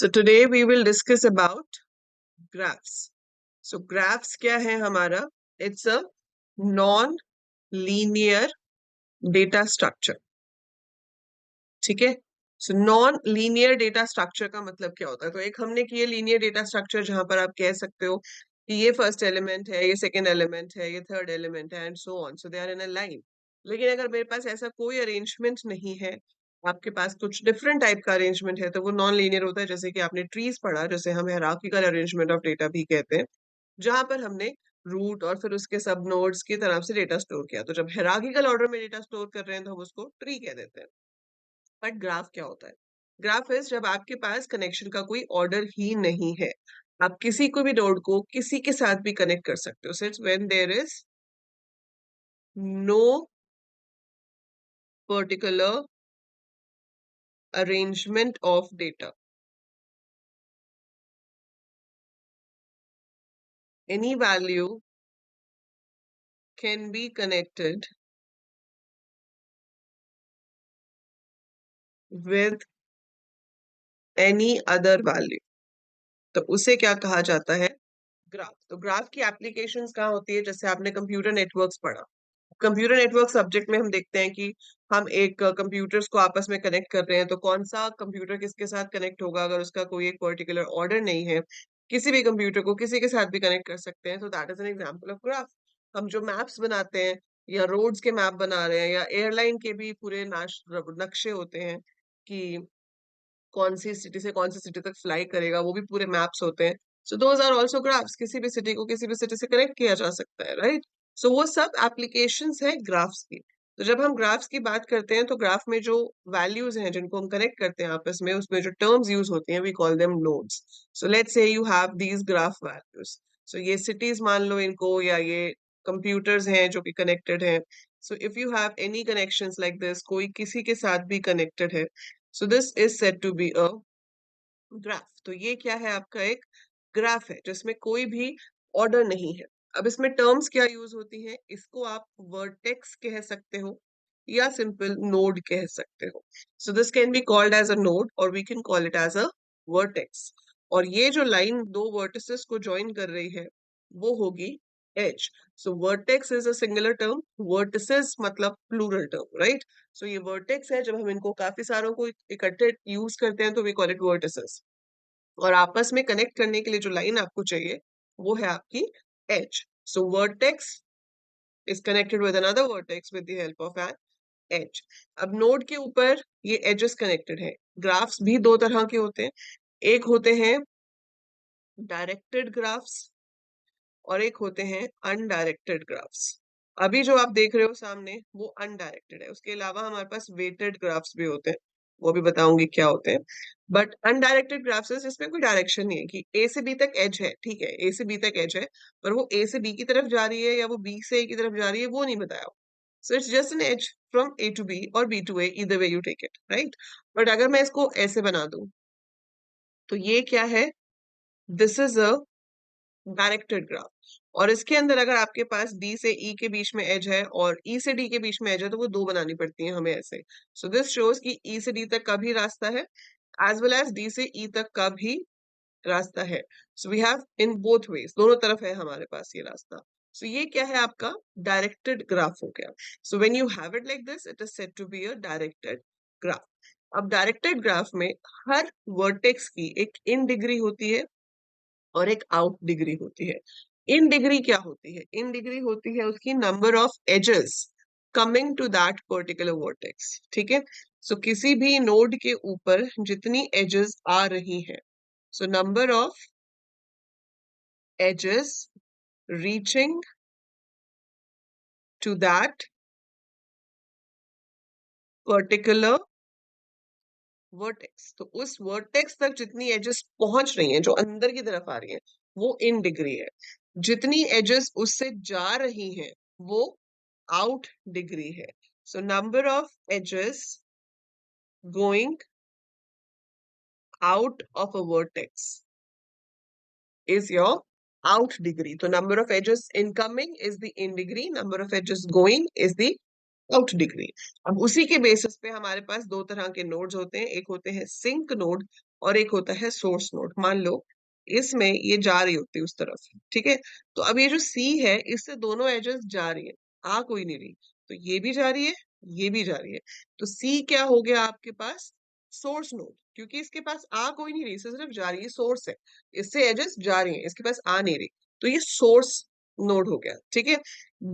So today we will discuss about graphs. So graphs क्या है हमारा? It's a non-linear data structure. ठीक है? So non-linear data structure का मतलब क्या होता है? तो एक हमने किए linear data structure जहां पर आप कह सकते हो कि ये first element है, ये second element है, ये third element है, and so on. So they are in a line. लेकिन अगर मेरे पास ऐसा कोई arrangement नहीं है, आपके पास कुछ डिफरेंट टाइप का अरेंजमेंट है, तो वो नॉन लीनियर होता है। जैसे कि आपने ट्रीज पढ़ा, जैसे हम हायरार्किकल अरेंजमेंट ऑफ डेटा भी कहते हैं, जहां पर हमने रूट और फिर उसके सब नोड्स की तरफ से डेटा स्टोर किया। तो जब हायरार्किकल ऑर्डर में डेटा स्टोर कर रहे हैं तो हम उसको ट्री कह देते हैं। बट ग्राफ क्या होता है? ग्राफ इज जब आपके पास कनेक्शन का कोई ऑर्डर ही नहीं है, आप किसी को भी नोड को किसी के साथ भी कनेक्ट कर सकते हो। सिर्फ when there is no particular arrangement of data. Any value can be connected with any other value. तो उसे क्या कहा जाता है? ग्राफ। तो ग्राफ की एप्लीकेशंस कहाँ होती है? जैसे आपने कंप्यूटर नेटवर्क्स पढ़ा, कंप्यूटर नेटवर्क सब्जेक्ट में हम देखते हैं कि हम एक कंप्यूटर्स को आपस में कनेक्ट कर रहे हैं, तो कौन सा कंप्यूटर किसके साथ कनेक्ट होगा अगर उसका कोई एक पर्टिकुलर ऑर्डर नहीं है। किसी भी कंप्यूटर को किसी के साथ भी कनेक्ट कर सकते हैं, तो that is an example of graph. हम जो मैप्स बनाते हैं, या रोड्स के मैप बना रहे हैं, या एयरलाइन के भी पूरे नक्शे होते हैं कि कौन सी सिटी से कौन सी सिटी तक फ्लाई करेगा, वो भी पूरे मैप्स होते हैं। So those are also graphs. किसी भी सिटी को किसी भी सिटी से कनेक्ट किया जा सकता है, राइट? सो वो सब एप्लीकेशंस है ग्राफ्स की। तो जब हम ग्राफ्स की बात करते हैं, तो ग्राफ में जो वैल्यूज हैं जिनको हम कनेक्ट करते हैं आपस में, उसमें जो टर्म्स यूज होती हैं, we call them nodes. So let's say you have these graph values. So ये सिटीज मान लो इनको, या ये कंप्यूटर्स हैं जो कि कनेक्टेड हैं। So if you have any connections like this, कोई किसी के साथ भी कनेक्टेड है, so this is said to be a graph. तो ये क्या है? आपका एक ग्राफ है जिसमें कोई भी ऑर्डर नहीं है। अब इसमें टर्म्स क्या यूज होती हैं? इसको आप वर्टेक्स कह सकते हो या सिंपल नोड कह सकते हो। So this can be called as a node और we can call it as a vertex. और ये जो लाइन दो वर्टिसेस को ज्वाइन कर रही है, वो होगी edge. So vertex is a singular term, vertices मतलब प्लूरल टर्म, राइट? सो ये वर्टेक्स है। जब हम इनको काफी सारों को इकट्ठे यूज करते हैं तो वी कॉल इट वर्टिसेस। और आपस में कनेक्ट करने के लिए जो लाइन आपको चाहिए, वो है आपकी edge. So vertex is connected with another vertex with the help of an edge. अब नोड के ऊपर ये एजेस कनेक्टेड है। ग्राफ्स भी दो तरह के होते हैं। एक होते हैं डायरेक्टेड ग्राफ्स और एक होते हैं अनडायरेक्टेड ग्राफ्स। अभी जो आप देख रहे हो सामने, वो अनडायरेक्टेड है। उसके अलावा हमारे पास वेटेड ग्राफ्स भी होते हैं, वो भी बताऊंगी क्या होते हैं। बट अनडायरेक्टेड ग्राफ्स है जिसमें कोई डायरेक्शन नहीं है कि ए से बी तक एज है, ठीक है, ए से बी तक एज है, पर वो ए से बी की तरफ जा रही है या वो बी से ए की तरफ जा रही है, वो नहीं बताया। So it's just an edge from A to B और B to A, either way you take it, right? But अगर मैं इसको ऐसे बना दूं, तो ये क्या है? This is a directed graph. और इसके अंदर अगर आपके पास डी से ई के बीच में एज है और ई से डी के बीच में एज है, तो वो दो बनानी पड़ती है हमें ऐसे। सो दिस शोज कि ई से डी तक का भी रास्ता है, एज वेल एज डी से ई तक का भी रास्ता है। So we have in both ways, दोनों तरफ है हमारे पास ये रास्ता। सो ये क्या है? आपका डायरेक्टेड ग्राफ हो गया। So when you have it like this, it is said to be a directed graph. अब डायरेक्टेड ग्राफ में हर वर्टेक्स की एक इन डिग्री होती है और एक आउट डिग्री होती है। इन डिग्री क्या होती है? इन डिग्री होती है उसकी number of edges coming to that particular vertex, ठीक है? सो किसी भी नोड के ऊपर जितनी एजेस आ रही है, so number of edges reaching to that particular vertex, तो उस वर्टेक्स तक जितनी एजेस पहुंच रही हैं, जो अंदर की तरफ आ रही हैं, वो इन डिग्री है। जितनी एजेस उससे जा रही हैं, वो आउट डिग्री है। So number of edges going out of a vertex is your out degree. तो number of edges incoming is the in degree, number of edges going is the out degree. अब उसी के basis पे हमारे पास दो तरह के नोड्स होते हैं। एक होते हैं सिंक नोड और एक होता है सोर्स नोड। मान लो इसमें ये जा रही होती है उस तरफ, ठीक है, तो अब ये जो सी है इससे दोनों एजेस जा रही है, आ कोई नहीं रही, तो ये भी जा रही है, ये भी जा रही है, तो सी क्या हो गया आपके पास, सोर्स नोड, क्योंकि इसके पास आ कोई नहीं रही, इससे सिर्फ जा रही है, सोर्स है, इससे एजेस जा रही है, इसके पास आ नहीं रही, तो ये सोर्स नोड हो गया, ठीक है।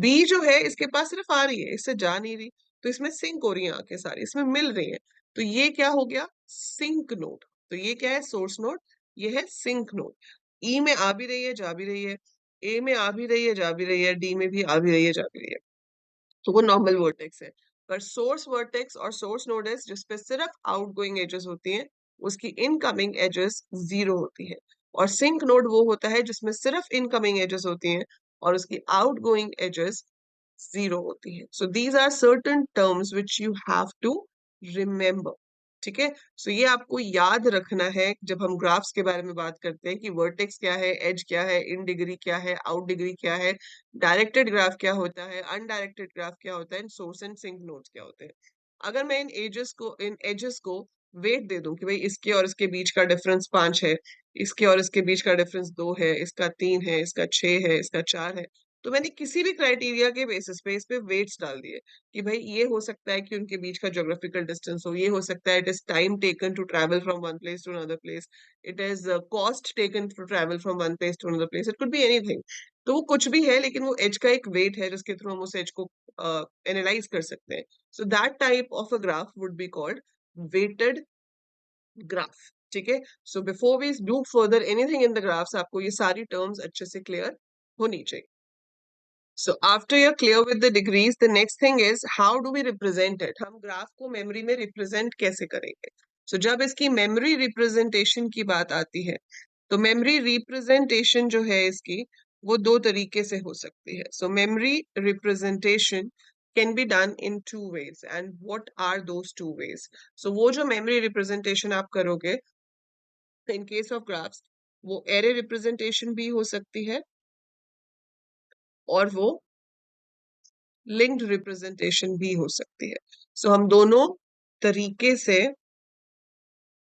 बी जो है इसके पास सिर्फ आ रही है, इससे जा नहीं रही, तो इसमें सिंक हो रही है आके सारी, इसमें मिल रही है, तो ये क्या हो गया, सिंक नोड। तो ये क्या है, सोर्स नोड, ये है सिंक नोड। ई में आ भी रही है, जा भी रही है, ए में आ भी रही है, जा भी रही है, डी में भी आ भी रही है, जा भी रही है, तो वो नॉर्मल वर्टेक्स है। पर सोर्स वर्टेक्स और सोर्स नोड जिसपे सिर्फ आउटगोइंग एजेस होती हैं, उसकी इनकमिंग एजेस जीरो होती है, और सिंक नोड वो होता है जिसमें सिर्फ इनकमिंग एजेस होती हैं और उसकी आउटगोइंग एजेस जीरो होती है। So these are certain terms which you have to remember, ठीक है। सो ये आपको याद रखना है जब हम ग्राफ्स के बारे में बात करते हैं कि वर्टेक्स क्या है, एज क्या है, इन डिग्री क्या है, आउट डिग्री क्या है, डायरेक्टेड ग्राफ क्या होता है, अनडायरेक्टेड ग्राफ क्या होता है, सोर्स एंड सिंक नोड्स क्या होते हैं। अगर मैं इन एजेस को वेट दे दूं कि भाई इसके और इसके बीच का डिफरेंस 5 है, इसके और इसके बीच का डिफरेंस 2 है, इसका 3 है, इसका 6 है, इसका 4 है, तो मैंने किसी भी क्राइटेरिया के बेसिस पे इस पे वेट्स डाल दिए कि भाई ये हो सकता है कि उनके बीच का ज्योग्राफिकल डिस्टेंस हो, ये हो सकता है it is time taken to travel from one place to another place, it is cost taken to travel from one place to another place, it could be anything. तो वो कुछ भी है, लेकिन वो एज का एक वेट है जिसके थ्रू हम उस एज को एनालाइज कर सकते हैं। So that type of a graph would be called weighted graph, ठीक है। So before we do further anything in the graphs, आपको ये सारी टर्म्स अच्छे से क्लियर होनी चाहिए। So after you're clear with the degrees, the next thing is how do we represent it? हम ग्राफ को मेमोरी में रिप्रेजेंट कैसे करेंगे? So जब इसकी मेमोरी रिप्रेजेंटेशन की बात आती है, तो मेमोरी रिप्रेजेंटेशन जो है इसकी वो दो तरीके से हो सकती है। So memory representation can be done in two ways, and what are those two ways? So वो जो memory representation आप करोगे, in case of graphs, वो array representation भी हो सकती है और वो लिंक्ड रिप्रेजेंटेशन भी हो सकती है। सो हम दोनों तरीके से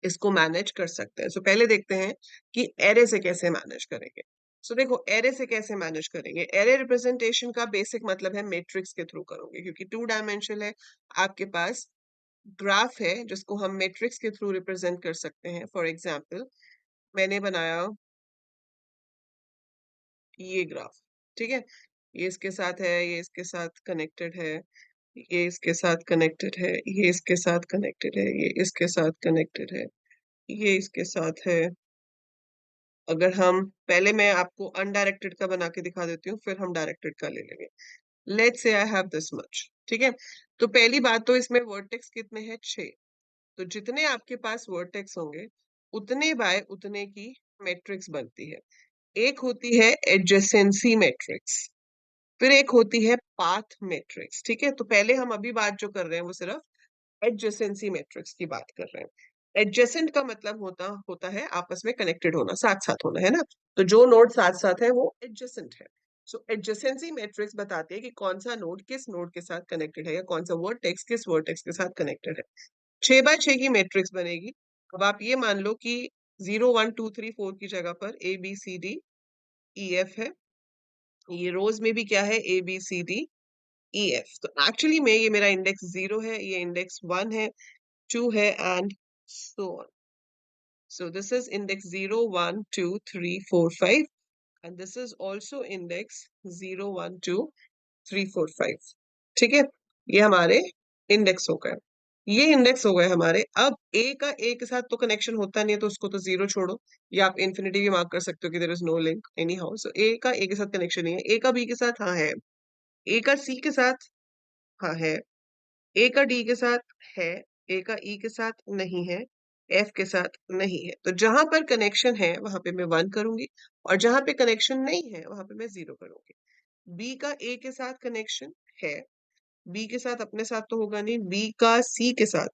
इसको मैनेज कर सकते हैं। सो पहले देखते हैं कि एरे से कैसे मैनेज करेंगे। सो देखो एरे से कैसे मैनेज करेंगे, एरे रिप्रेजेंटेशन का बेसिक मतलब है मैट्रिक्स के थ्रू करोगे, क्योंकि टू डायमेंशनल है, आपके पास ग्राफ है जिसको हम मैट्रिक्स के थ्रू रिप्रेजेंट कर सकते हैं। फॉर एग्जाम्पल मैंने बनाया ये ग्राफ, ठीक है, ये इसके साथ है, ये इसके साथ कनेक्टेड है, ये इसके साथ कनेक्टेड है, ये इसके साथ कनेक्टेड है, ये इसके साथ कनेक्टेड है, ये इसके साथ है। अगर हम पहले मैं आपको अनडायरेक्टेड का बना के दिखा देती हूँ, फिर हम डायरेक्टेड का ले लेंगे। Let's say I have this much, ठीक है। तो पहली बात तो इसमें वर्टेक्स कितने हैं, 6। तो जितने आपके पास वर्टेक्स होंगे उतने बाय उतने की मैट्रिक्स बनती है। एक होती है एडजेसेंसी मैट्रिक्स, फिर एक होती है पाथ मैट्रिक्स, ठीक है। तो पहले हम अभी बात जो कर रहे हैं वो सिर्फ एडजेसेंसी मैट्रिक्स की बात कर रहे हैं। एडजेसेंट का मतलब होता होता है आपस में कनेक्टेड होना, साथ साथ होना, है ना। तो जो नोड साथ साथ है वो एडजेसेंट है। सो एडजेसेंसी मैट्रिक्स बताती है कि कौन सा नोड किस नोड के साथ कनेक्टेड है, या कौन सा वर्टेक्स किस वर्टेक्स के साथ कनेक्टेड है। 6 बाय 6 की मैट्रिक्स बनेगी। अब आप ये मान लो कि 0 1 2 3 4 की जगह पर ABCDEF है, ये रोज में भी क्या है, ABCDEF। तो एक्चुअली में ये मेरा इंडेक्स 0 है, ये इंडेक्स 1 है, 2 है, and so on. So this is index 0 1 2 3 4 5, and this is also index 0 1 2 3 4 5, ठीक है। ये हमारे इंडेक्स हो गए, ये इंडेक्स हो गए हमारे। अब ए का ए के साथ तो कनेक्शन होता नहीं है, तो उसको तो 0 छोड़ो, या आप इन्फिनिटी भी मार्क कर सकते हो कि there is no link anyhow. So A का ए के साथ कनेक्शन नहीं है, ए का बी के साथ हाँ है, ए का सी के साथ हाँ है, ए का डी के साथ है, ए का ई के साथ नहीं है, एफ के साथ नहीं है। तो जहां पर कनेक्शन है वहां पे मैं 1 करूंगी, और जहां पे कनेक्शन नहीं है वहां पे मैं 0 करूंगी। बी का ए के साथ कनेक्शन है, बी के साथ अपने साथ तो होगा नहीं, बी का सी के साथ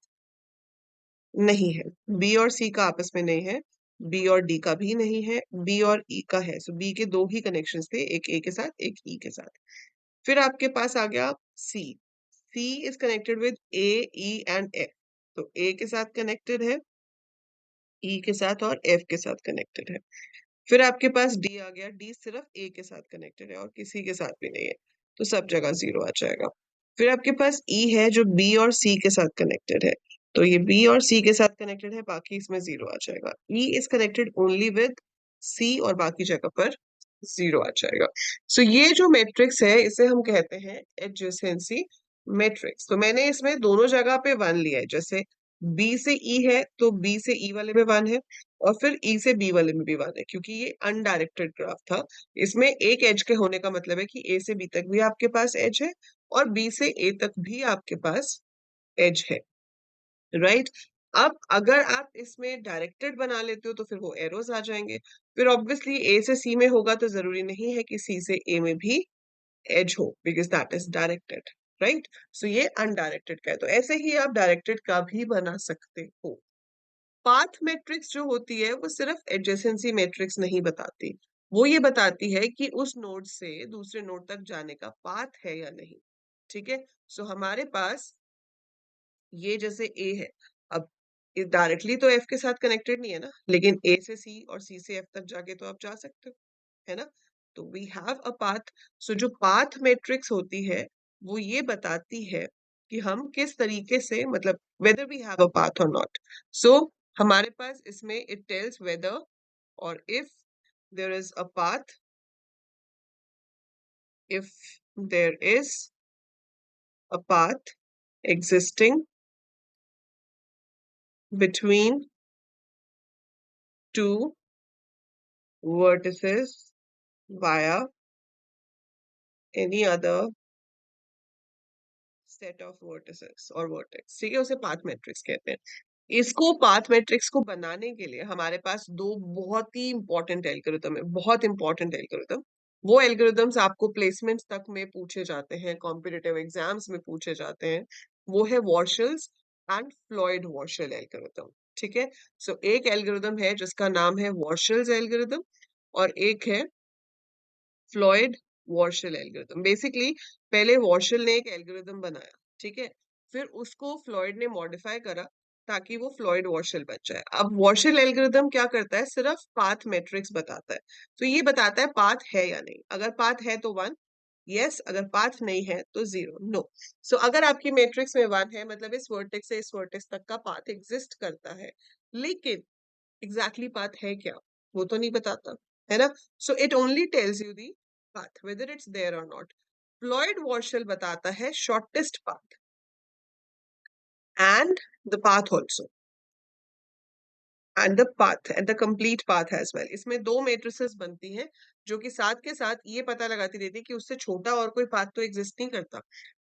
नहीं है, बी और सी का आपस में नहीं है, बी और डी का भी नहीं है, बी और ई का है। सो बी के दो ही कनेक्शंस थे, एक ए के साथ एक ई के साथ। फिर आपके पास आ गया सी, C is connected with A, E and F. तो A के साथ कनेक्टेड है, ई के साथ और एफ के साथ कनेक्टेड है। फिर आपके पास डी आ गया, डी सिर्फ ए के साथ कनेक्टेड है और किसी के साथ भी नहीं है, तो सब जगह जीरो आ जाएगा। फिर आपके पास ई है जो बी और सी के साथ कनेक्टेड है, तो ये बी और सी के साथ कनेक्टेड है, बाकी इसमें जीरो आ जाएगा। E is connected only with C और बाकी जगह पर जीरो आ जाएगा। सो ये जो मैट्रिक्स है इसे हम कहते हैं एडजेसेंसी मैट्रिक्स। तो मैंने इसमें दोनों जगह पे वन लिया है, जैसे बी से ई है तो बी से ई वाले में वन है, और फिर ई से बी वाले में भी वन है, क्योंकि ये अनडायरेक्टेड ग्राफ था। इसमें एक एज के होने का मतलब है कि ए से बी तक भी आपके पास एज है और बी से ए तक भी आपके पास एज है, राइट। अब अगर आप इसमें डायरेक्टेड बना लेते हो तो फिर वो एरोज आ जाएंगे। फिर ऑब्वियसली ए से सी में होगा तो जरूरी नहीं है कि सी से ए में भी एज हो, because that is directed, right. So ये अनडायरेक्टेड का है, तो ऐसे ही आप डायरेक्टेड का भी बना सकते हो। पाथ मैट्रिक्स जो होती है वो सिर्फ एडजेसेंसी मैट्रिक्स नहीं बताती, वो ये बताती है कि उस नोड से दूसरे नोड तक जाने का पाथ है या नहीं। ठीक है, सो हमारे पास ये जैसे ए है, अब डायरेक्टली तो एफ के साथ कनेक्टेड नहीं है ना, लेकिन ए से सी और सी से एफ तक जाके तो आप जा सकते हो, है ना। तो वी हैव अ पाथ। सो जो पाथ मैट्रिक्स होती है वो ये बताती है कि हम किस तरीके से, मतलब whether we have a path और नॉट। सो हमारे पास इसमें इट टेल्स वेदर और if there is a path, if there is a path existing between two vertices via any other set of vertices or vertex, ठीक है, उसे path matrix कहते हैं। इसको पाथ मैट्रिक्स को बनाने के लिए हमारे पास दो बहुत ही इंपॉर्टेंट एल्गोरिथम है, बहुत इंपॉर्टेंट एल्गोरिथम। वो एल्गोरिथम्स आपको प्लेसमेंट्स तक में पूछे जाते हैं, कॉम्पिटिटिव एग्जाम्स में पूछे जाते हैं। वो है वॉर्शल्स एंड फ्लॉयड वॉर्शल एल्गोरिथम। ठीक है, सो एक एल्गोरिथम है जिसका नाम है वॉर्शल्स एल्गोरिथम और एक है फ्लॉयड वॉर्शल एल्गोरिथम। बेसिकली पहले वॉर्शल ने एक एल्गोरिथम बनाया, ठीक है, फिर उसको फ्लॉयड ने मॉडिफाई करा ताकि वो फ्लॉयड वॉर्शल बन जाए। अब वॉर्शल एल्गोरिथम क्या करता है, सिर्फ पाथ मैट्रिक्स बताता है। तो ये बताता है पाथ है या नहीं, अगर पाथ है तो वन, यस, अगर पाथ नहीं है तो जीरो, नो। सो अगर आपकी मैट्रिक्स में वन है मतलब इस वर्टेक्स से इस वर्टेक्स तक का पाथ एग्जिस्ट करता है, लेकिन एग्जैक्टली पाथ है क्या वो तो नहीं बताता, है ना। So it only tells you the path whether it's there और नॉट। फ्लॉयड वॉर्शल बताता है shortest path and the path also, and the path and the complete path as well. इसमें दो मेट्रिसेस बनती हैं जो कि साथ के साथ ये पता लगाती रहती है कि उससे छोटा और कोई पाथ तो एग्जिस्ट नहीं करता,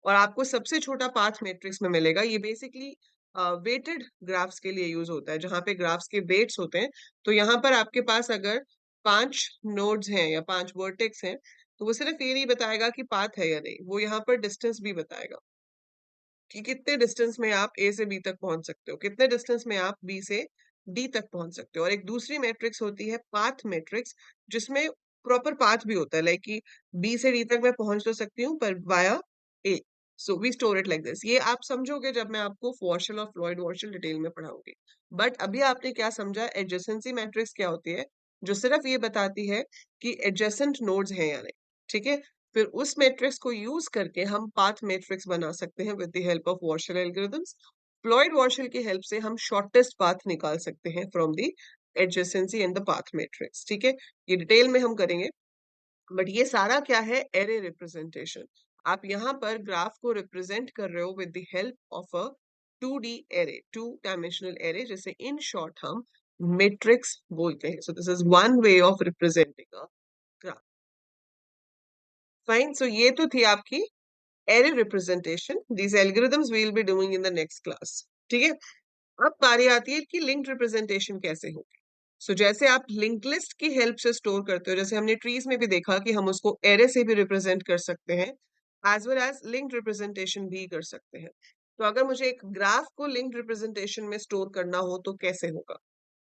और आपको सबसे छोटा पाथ मैट्रिक्स में मिलेगा। ये बेसिकली वेटेड ग्राफ्स के लिए यूज होता है, जहां पे ग्राफ्स के वेट्स होते हैं। तो यहाँ पर आपके पास अगर 5 नोड्स हैं या 5 वर्टेक्स हैं, तो वो सिर्फ ये नहीं बताएगा कि पाथ है या नहीं, वो यहाँ पर डिस्टेंस भी बताएगा कि कितने डिस्टेंस में आप ए से बी तक पहुंच सकते हो, कितने डिस्टेंस में आप बी से डी तक पहुंच सकते हो। और एक दूसरी मैट्रिक्स होती है पाथ मैट्रिक्स, जिसमें प्रॉपर पाथ भी होता है, लाइक कि बी से डी तक मैं पहुंच तो सकती हूँ पर via A. So we store it like this. ये आप समझोगे जब मैं आपको वॉर्शल और फ्लॉयड वॉर्शल डिटेल में पढ़ाऊंगी। बट अभी आपने क्या समझा, एडजेसेंसी मैट्रिक्स क्या होती है, जो सिर्फ ये बताती है कि एडजेसेंट नोड्स हैं या नहीं। ठीक है, फिर उस मैट्रिक्स को यूज करके हम पाथ मैट्रिक्स बना सकते हैं with the help of Warshall algorithms. Floyd Warshall की हेल्प से हम शॉर्टेस्ट पाथ निकाल सकते हैं from the adjacency and the path matrix. ठीक है, ये डिटेल में हम करेंगे, बट ये सारा क्या है, एरे रिप्रेजेंटेशन। आप यहाँ पर ग्राफ को रिप्रेजेंट कर रहे हो with the help of a 2D array, 2 dimensional array, जैसे इन शॉर्ट हम मैट्रिक्स बोलते हैं। So this is one way of representing a graph. Fine, so ये तो थी आपकी array representation. these algorithms we will be doing in the next class। ठीक है, अब बारी आती है कि लिंक्ड रिप्रेजेंटेशन कैसे होगी। सो जैसे आप लिंक लिस्ट की हेल्प से स्टोर करते हो, जैसे हमने ट्रीज में भी देखा कि हम उसको एरे से भी रिप्रेजेंट कर सकते हैं, as well as linked representation भी कर सकते हैं। तो अगर मुझे एक ग्राफ को लिंक्ड रिप्रेजेंटेशन में स्टोर करना हो तो कैसे होगा।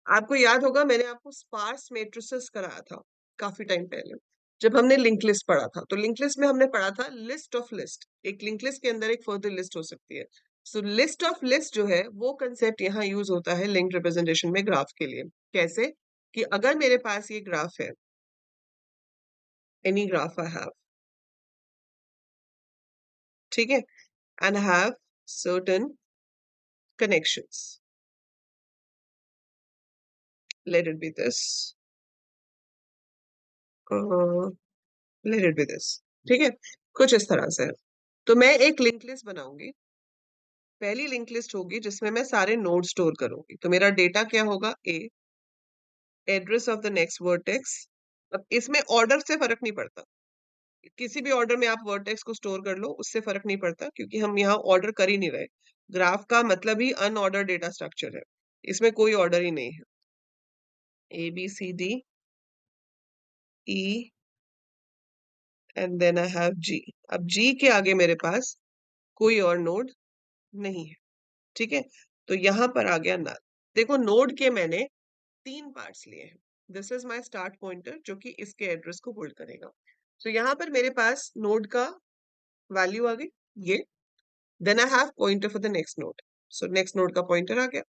आपको याद होगा मैंने आपको स्पार्स मैट्रिसेस कराया था काफी टाइम पहले, जब हमने लिंक लिस्ट पढ़ा था। तो लिंक लिस्ट में हमने पढ़ा था लिस्ट ऑफ लिस्ट, एक लिंक लिस्ट के अंदर एक फर्दर लिस्ट हो सकती है। सो लिस्ट ऑफ लिस्ट जो है वो कंसेप्ट यहाँ यूज होता है लिंक्ड रिप्रेजेंटेशन में ग्राफ के लिए। कैसे? कि अगर मेरे पास ये ग्राफ है, एनी ग्राफ आई हैव, ठीक है, and I have certain connections, let it be this, uh, let it be this, ठीक है, कुछ इस तरह से है। तो मैं एक लिंक लिस्ट बनाऊंगी। पहली लिंक लिस्ट होगी जिसमें मैं सारे नोड स्टोर करूंगी। तो मेरा डेटा क्या होगा? A, address of the next vertex. अब इसमें ऑर्डर से फर्क नहीं पड़ता, किसी भी ऑर्डर में आप वर्टेक्स को स्टोर कर लो, उससे फर्क नहीं पड़ता, क्योंकि हम यहाँ ऑर्डर कर ही नहीं रहे। ग्राफ का मतलब ही अनऑर्डर डेटा स्ट्रक्चर है, इसमें कोई ऑर्डर ही नहीं है। A B C D E and then I have G. अब जी के आगे मेरे पास कोई और नोड नहीं है, ठीक है। तो यहाँ पर आ गया नल। देखो नोड के मैंने 3 पार्ट्स लिए हैं। This is my start pointer जो कि इसके एड्रेस को होल्ड करेगा। तो यहाँ पर मेरे पास नोड का वैल्यू आ गई ये, then I have pointer for the next node. So next node का पॉइंटर आ गया।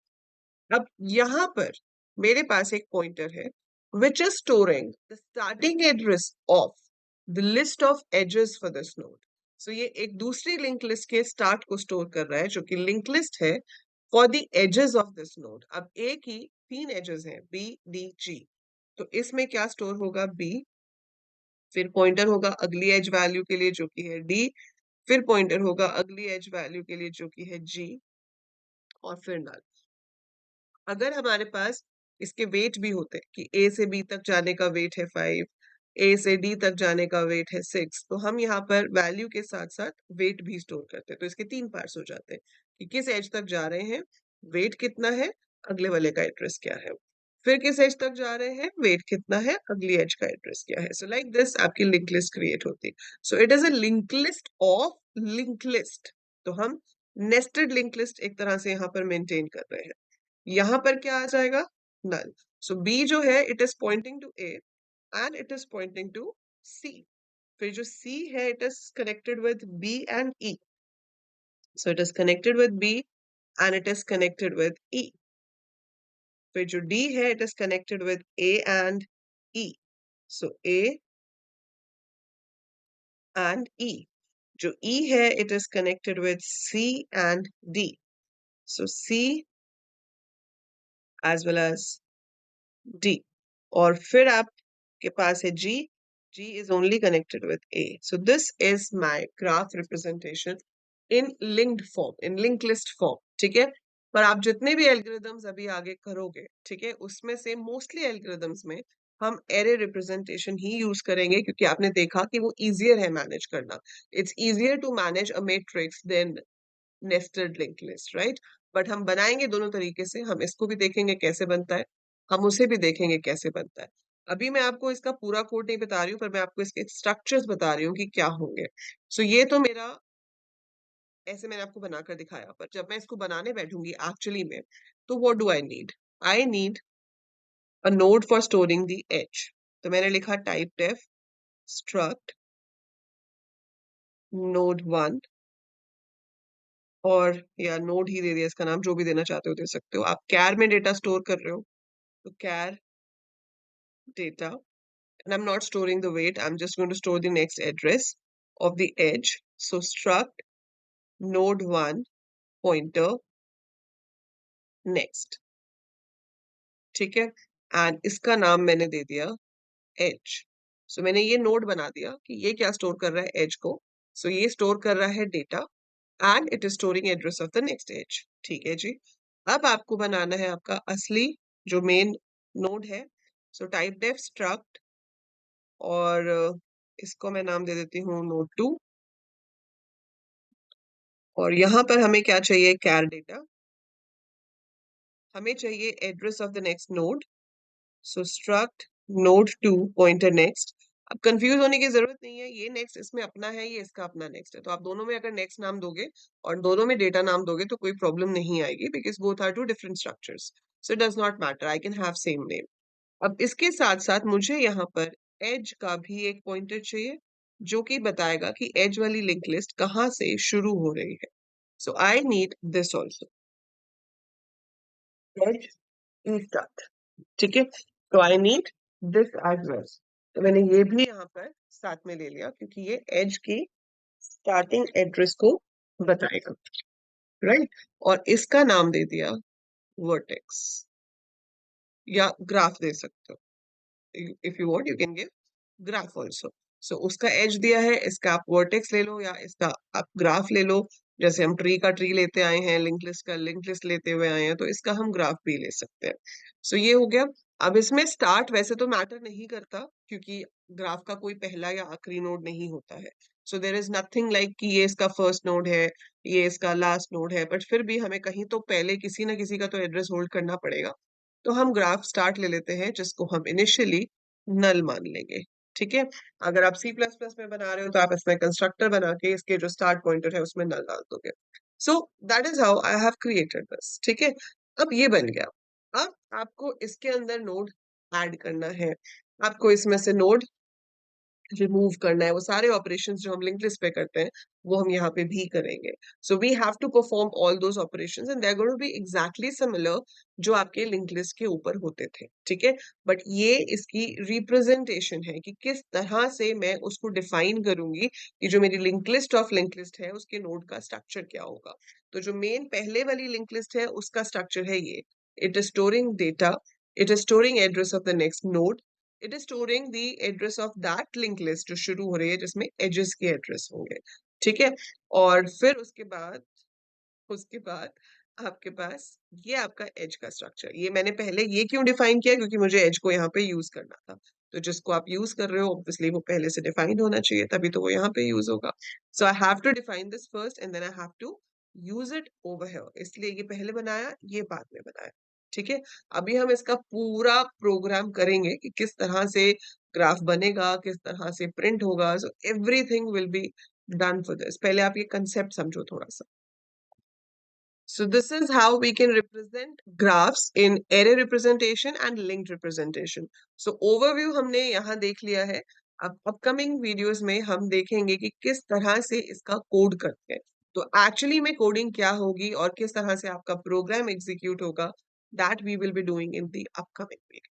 अब यहाँ पर मेरे पास एक पॉइंटर है which is storing the starting address of the list of edges for this node. So ये एक दूसरी लिंक लिस्ट के स्टार्ट को स्टोर कर रहा है जो कि लिंक लिस्ट है for the edges of this node. अब A की 3 एजेस हैं, B, D, G। तो इसमें क्या स्टोर होगा? B, फिर पॉइंटर होगा अगली एज वैल्यू के लिए जो कि है D, फिर पॉइंटर होगा अगली एज वैल्यू के लिए जो कि है G, और फिर नल। अगर हमारे पास इसके वेट भी होते कि ए से बी तक जाने का वेट है 5, ए से डी तक जाने का वेट है 6, तो हम यहाँ पर वैल्यू के साथ साथ वेट भी स्टोर करते हैं। तो इसके 3 पार्ट्स हो जाते हैं कि किस एज तक जा रहे हैं, वेट कितना है, अगले वाले का एड्रेस क्या है, फिर किस एज तक जा रहे हैं, वेट कितना है, अगली एज का एड्रेस क्या है। सो लाइक दिस आपकी लिंक लिस्ट क्रिएट होती है। सो it is a link list of link list. तो हम नेस्टेड लिंक लिस्ट एक तरह से यहाँ पर मेंटेन कर रहे हैं। यहाँ पर क्या आ जाएगा? नल। सो बी जो है it is pointing to A and it is pointing to C. फिर जो सी है it is connected with B and E. So it is connected with B and it is connected with E. फिर जो D है it is connected with A and E. So A and E. जो E है it is connected with C and D. So C as well as D. और फिर आपके पास है जी, G is only connected with A. So this is my graph representation in linked form, in linked list form, ठीक है। पर आप जितने भी एल्गोरिदम्स अभी आगे करोगे, ठीक है, उसमें से मोस्टली एल्गोरिदम्स में हम एरे रिप्रेजेंटेशन ही यूज करेंगे, क्योंकि आपने देखा कि वो इजियर है मैनेज करना। It's easier to manage a matrix than nested link list, right. But हम बनाएंगे दोनों तरीके से, हम इसको भी देखेंगे कैसे बनता है, हम उसे भी देखेंगे कैसे बनता है। अभी मैं आपको इसका पूरा कोड नहीं बता रही हूँ, पर मैं आपको इसके स्ट्रक्चर्स बता रही हूँ कि क्या होंगे। सो ये तो मेरा ऐसे मैंने आपको बनाकर दिखाया, पर जब मैं इसको बनाने बैठूंगी एक्चुअली में, तो what do I need a node for storing the edge. तो मैंने लिखा टाइप डेफ स्ट्रक्ट नोड 1, और या नोड ही दे दिया, इसका नाम जो भी देना चाहते हो दे सकते हो। आप कैर में डेटा स्टोर कर रहे हो तो कैर data, and I'm not storing the weight, I'm just going to store the next address of the edge. So struct node1 pointer next, ठीक है, एंड इसका नाम मैंने दे दिया edge। सो मैंने ये नोड बना दिया कि ये क्या स्टोर कर रहा है, एज को। सो ये स्टोर कर रहा है data and it is storing address of the next edge, ठीक है जी। अब आपको बनाना है आपका असली जो मेन नोड है। सो टाइप डेफ स्ट्रक्ट, और इसको मैं नाम दे देती हूँ node2, और यहाँ पर हमें क्या चाहिए, कैर डेटा, हमें चाहिए address of the next node. So struct node2 pointer next. अब कंफ्यूज होने की जरूरत नहीं है, ये नेक्स्ट इसमें अपना है, ये इसका अपना नेक्स्ट है। तो आप दोनों में अगर नेक्स्ट नाम दोगे और दोनों में डेटा नाम दोगे तो कोई प्रॉब्लम नहीं आएगी, because both are two different structures. So it does not matter, I can have same name. अब इसके साथ साथ मुझे यहाँ पर एज का भी एक पॉइंटर चाहिए जो कि बताएगा कि एज वाली लिंक लिस्ट कहाँ से शुरू हो रही है। So I need this also. Edge E start. ठीक है, तो I need this edge well. तो मैंने ये भी यहाँ पर साथ में ले लिया क्योंकि ये एज की स्टार्टिंग एड्रेस को बताएगा, राइट। और इसका नाम दे दिया वर्टेक्स, या ग्राफ दे सकते हो। If you want you can give graph also. So उसका एज दिया है, इसका आप वर्टेक्स ले लो या इसका आप ग्राफ ले लो। जैसे हम ट्री का ट्री लेते आए हैं, लिंक लिस्ट का लिंक लिस्ट लेते हुए आए हैं, तो इसका हम ग्राफ भी ले सकते हैं। सो ये हो गया। अब इसमें स्टार्ट वैसे तो मैटर नहीं करता क्योंकि ग्राफ का कोई पहला या आखिरी नोड नहीं होता है। सो देर इज नथिंग लाइक कि ये इसका फर्स्ट नोड है, ये इसका लास्ट नोड है, बट फिर भी हमें कहीं तो पहले किसी ना किसी का तो एड्रेस होल्ड करना पड़ेगा। तो हम ग्राफ स्टार्ट ले लेते हैं जिसको हम इनिशियली नल मान लेंगे। ठीक है, अगर आप सी प्लस प्लस में बना रहे हो तो आप इसमें कंस्ट्रक्टर बना के इसके जो स्टार्ट पॉइंटर है उसमें नल डाल दोगे। So that is how I have created this. ठीक है, अब ये बन गया। अब आपको इसके अंदर नोड ऐड करना है, आपको इसमें से नोड रिमूव करना है। वो सारे ऑपरेशंस जो हम लिंक लिस्ट पे करते हैं वो हम यहाँ पे भी करेंगे। So we have to perform all those operations and they are going to be exactly similar जो आपके लिंक लिस्ट के ऊपर होते थे। ठीक है, बट ये इसकी रिप्रेजेंटेशन है कि किस तरह से मैं उसको डिफाइन करूंगी कि जो मेरी लिंक लिस्ट है उसके नोड का स्ट्रक्चर क्या होगा। तो जो मेन पहले वाली लिंक लिस्ट है उसका स्ट्रक्चर है ये। It is storing data, it is storing address of the next node, it is storing the address of that link list जो शुरू हो रही है जिसमें एजेस के एड्रेस होंगे। ठीक है, और फिर उसके बाद आपके पास ये आपका एज का स्ट्रक्चर। ये मैंने पहले ये क्यों डिफाइन किया, क्योंकि मुझे एज को यहाँ पे यूज करना था। तो जिसको आप यूज कर रहे हो ऑब्वियसली वो पहले से डिफाइंड होना चाहिए, तभी तो वो यहाँ पे यूज होगा। So I have to define this first and then I have to use it over here. इसलिए ये पहले बनाया, ये बाद में बनाया। ठीक है, अभी हम इसका पूरा प्रोग्राम करेंगे कि किस तरह से ग्राफ बनेगा, किस तरह से प्रिंट होगा। So everything will be done for this. पहले आप ये कंसेप्ट समझो थोड़ा सा। So this is how we can represent graphs in array representation and linked representation. So overview हमने यहाँ देख लिया है। अब upcoming videos में हम देखेंगे कि किस तरह से इसका कोड करते हैं। तो एक्चुअली में कोडिंग क्या होगी और किस तरह से आपका प्रोग्राम एग्जीक्यूट होगा, that we will be doing in the upcoming video.